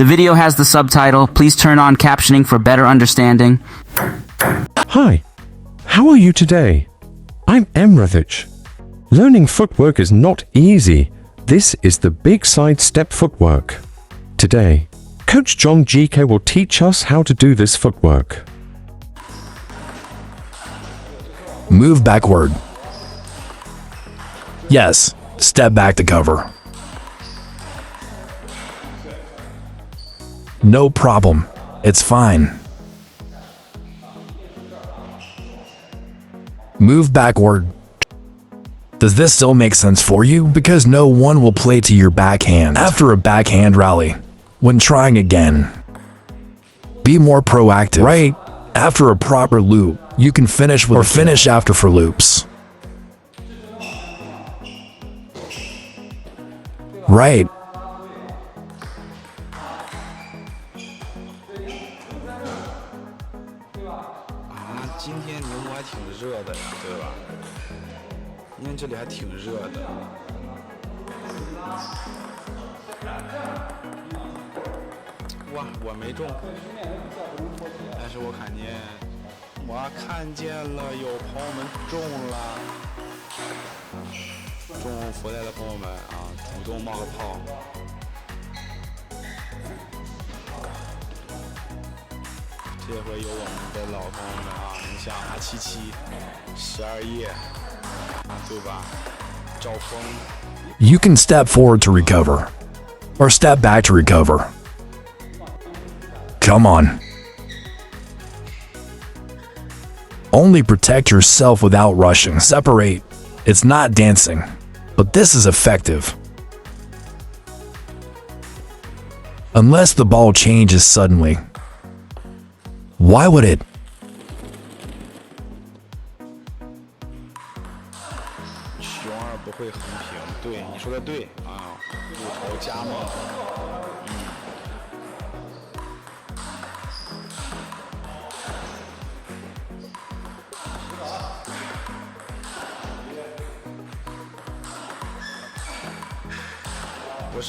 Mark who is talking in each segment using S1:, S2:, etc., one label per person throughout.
S1: The video has the subtitle. Please turn on captioning for better understanding.
S2: Hi, how are you today? I'm EmRatThich. Learning footwork is not easy. This is the big side step footwork. Today, Coach Zhang Jike will teach us how to do this footwork.
S3: Move backward. Yes, step back to cover. No problem. It's fine. Move backward. Does this still make sense for you? Because no one will play to your backhand after a backhand rally. When trying again, be more proactive. Right after a proper loop, you can finish with or finish after for loops. Right. You can step forward to recover, or step back to recover. Come on. Only protect yourself without rushing. Separate. It's not dancing, but this is effective. Unless the ball changes suddenly. Why would it?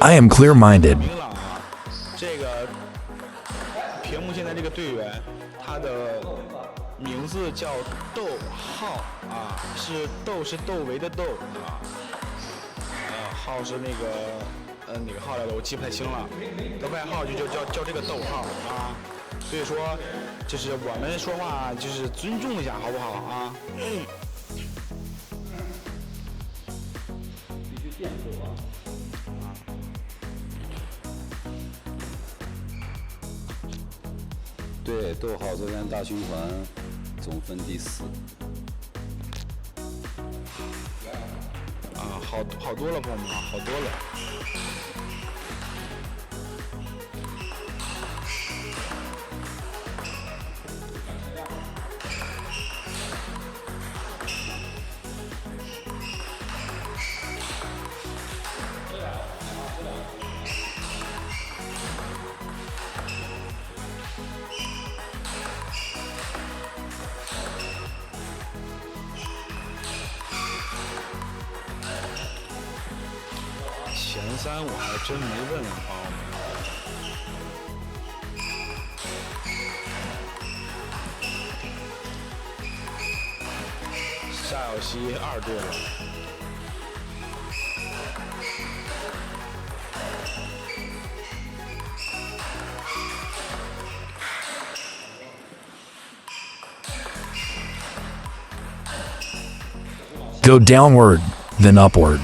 S3: I am clear-minded.
S4: 这个屏幕现在这个队员，他的名字叫窦浩啊，是窦唯的窦啊，浩是那个哪个浩来的，我记不太清了。的外号就叫这个窦浩啊，所以说就是我们说话就是尊重一下，好不好啊？必须垫后啊。
S5: 对，逗号昨天大循环总分第4。
S4: 啊，好多了，朋友们，好多了。前3我还真没问，朋友们。夏小溪2队了。
S3: Go downward, then upward.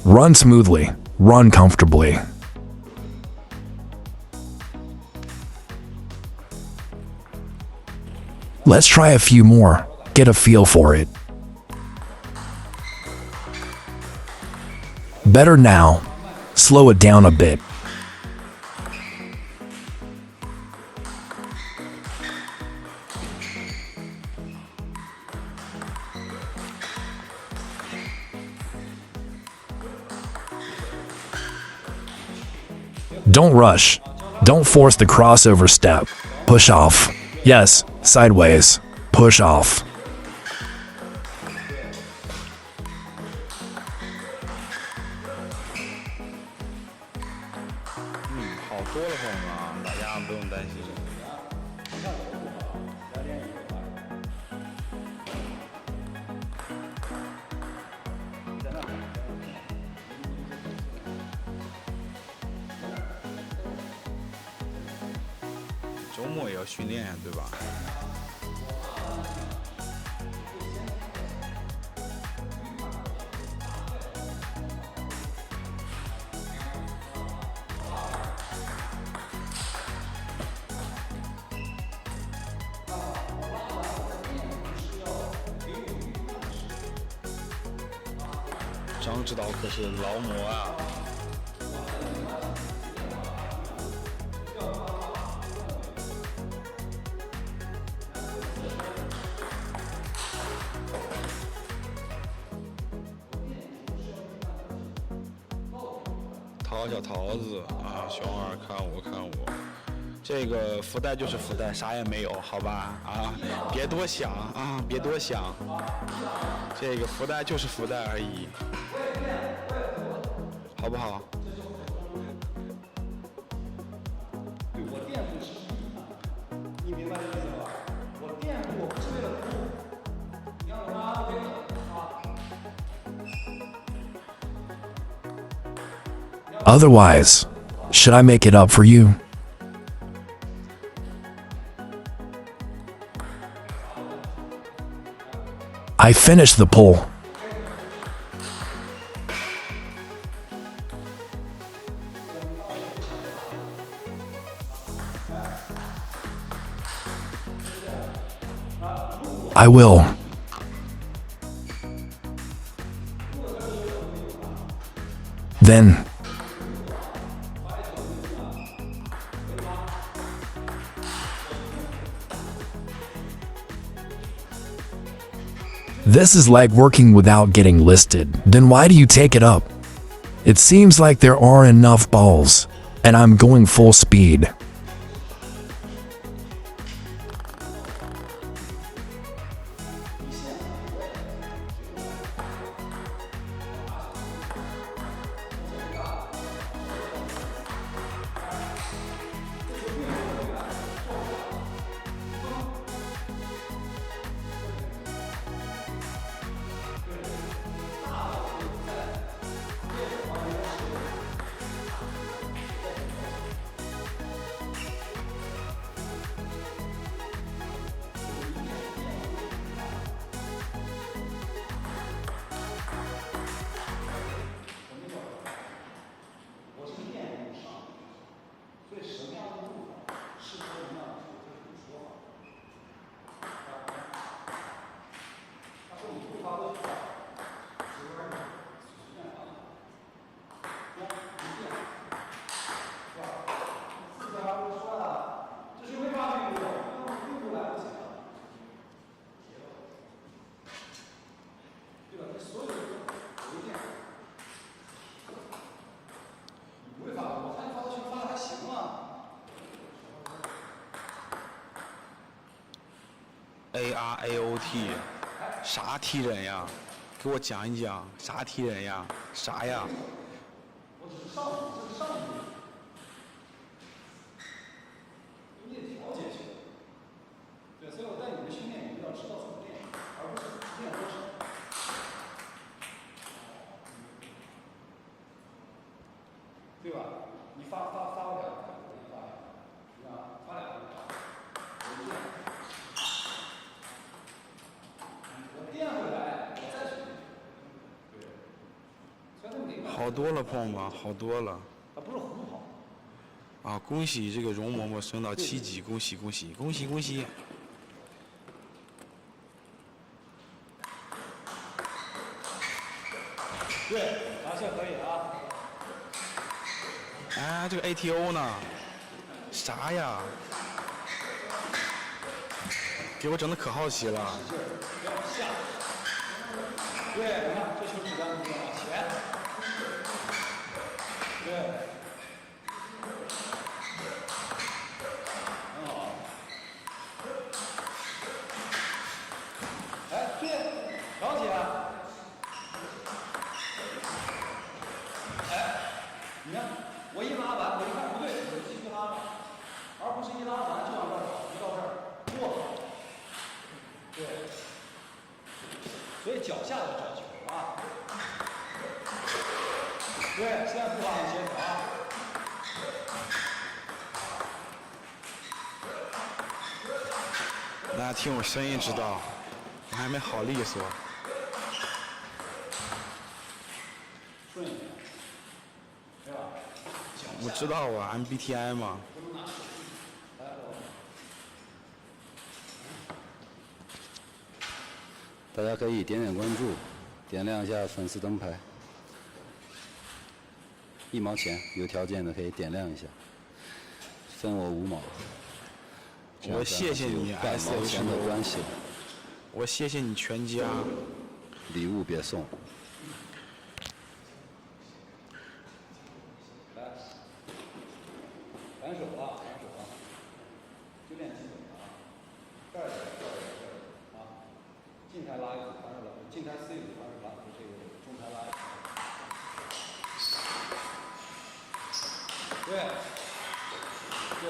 S3: Run smoothly, run comfortably. Let's try a few more, get a feel for it. Better now, slow it down a bit. Don't rush. Don't force the crossover step. Push off. Yes, sideways. Push off.
S4: 好多了，朋友们啊，大家不用担心。周末也要训练，对吧？张指导可是劳模啊！掏小桃子啊，熊二看我看我，这个福袋就是福袋，啥也没有，好吧？啊，别多想啊，别多想，这个福袋就是福袋而已。好不好？我垫步是你明白这意思吧？我垫步不是为了哭，你要拉为了啊。
S3: Otherwise, should I make it up for you? I finished the pull. I will. Then, this is like working without getting listed. Then why do you take it up? It seems like there aren't enough balls, and I'm going full speed. ARAOT， 啥踢人呀？给我讲一讲，啥踢人呀？啥呀？我只是上手，这是上手。你得调节去。对，所以我带你们训练，你们要知道怎么练，而不是练多少。对吧？你发我两个，我给你发一个，啊，发两个。好多了，朋友们，好多了。他不是很好。啊，恭喜这个容嬷嬷升到7级，恭喜恭喜恭喜恭喜！对，拿下可以啊。哎，这个 ATO 呢？啥呀？给我整的可好奇了。对，你看这球主张不往前。对。
S5: 调起来。哎，你看，我一拉完，我一看不对，我继续拉，而不是一拉完就往这儿跑，一到这儿过。对。所以脚下要找球啊。对，现在步伐很协调啊。
S4: 大家听我声音知道，我还没好利索。
S5: 顺一点，对吧？
S4: 我知道啊 ，MBTI 嘛。
S5: 大家可以点点关注，点亮一下粉丝灯牌，1毛钱，有条件的可以点亮一下，分我5毛。
S4: 我谢谢你
S5: 半毛钱的关系。
S4: 我谢谢你全家。
S5: 礼物别送。来，反手啊，反手啊，就练基本的啊。这儿，啊，静态拉一组，反手拉，静态4一组，反手拉，这个中态拉一组。对，对。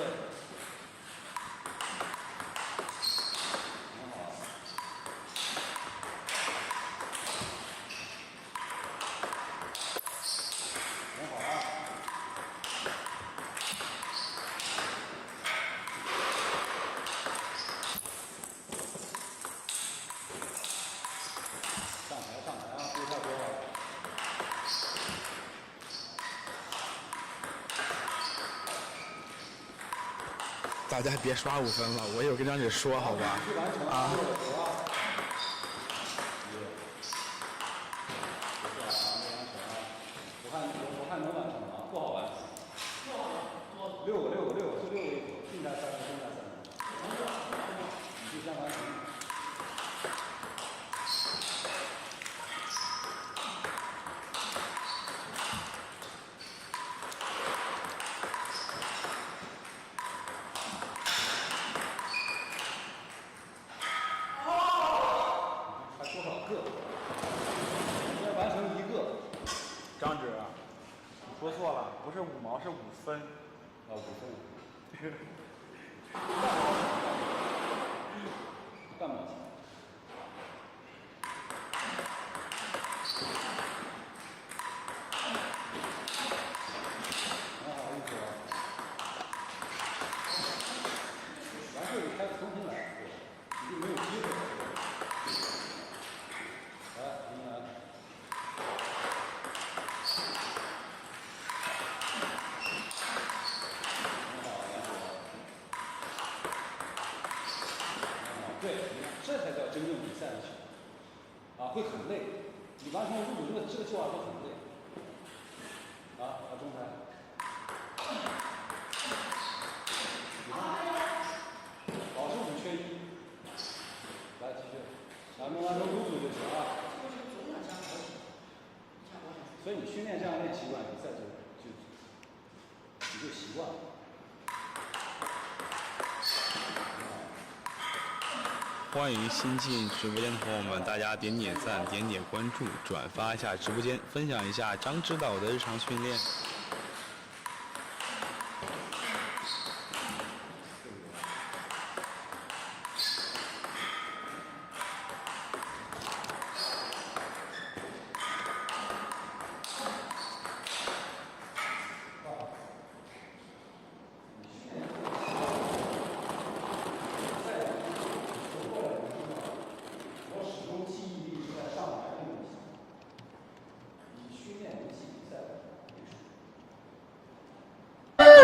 S4: 大家别刷5分了，我有跟张姐说，好吧？啊。
S5: 我看能完成吗？不好完成。6个，就6个一组，静态3个，动态3个。你就先完成。
S4: 张指，你说错了，不是5毛，是5分。
S5: 啊，5分。半毛钱。很好，意思。完事就开始重新来，你就没有机会了。来，重新来。对，这才叫真正比赛的球啊，会很累。你完成入组这个计划会很累。啊，中台。保持5缺1。来继续，咱们完成入组就行了。所以你训练这样练习惯，比赛你就习惯了。
S4: 欢迎新进直播间的朋友们，大家点点赞、点点关注、转发一下直播间，分享一下张指导的日常训练。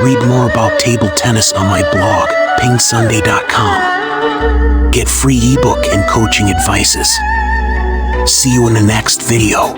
S6: Read more about table tennis on my blog, PingSunday.com. Get free ebook and coaching advices. See you in the next video.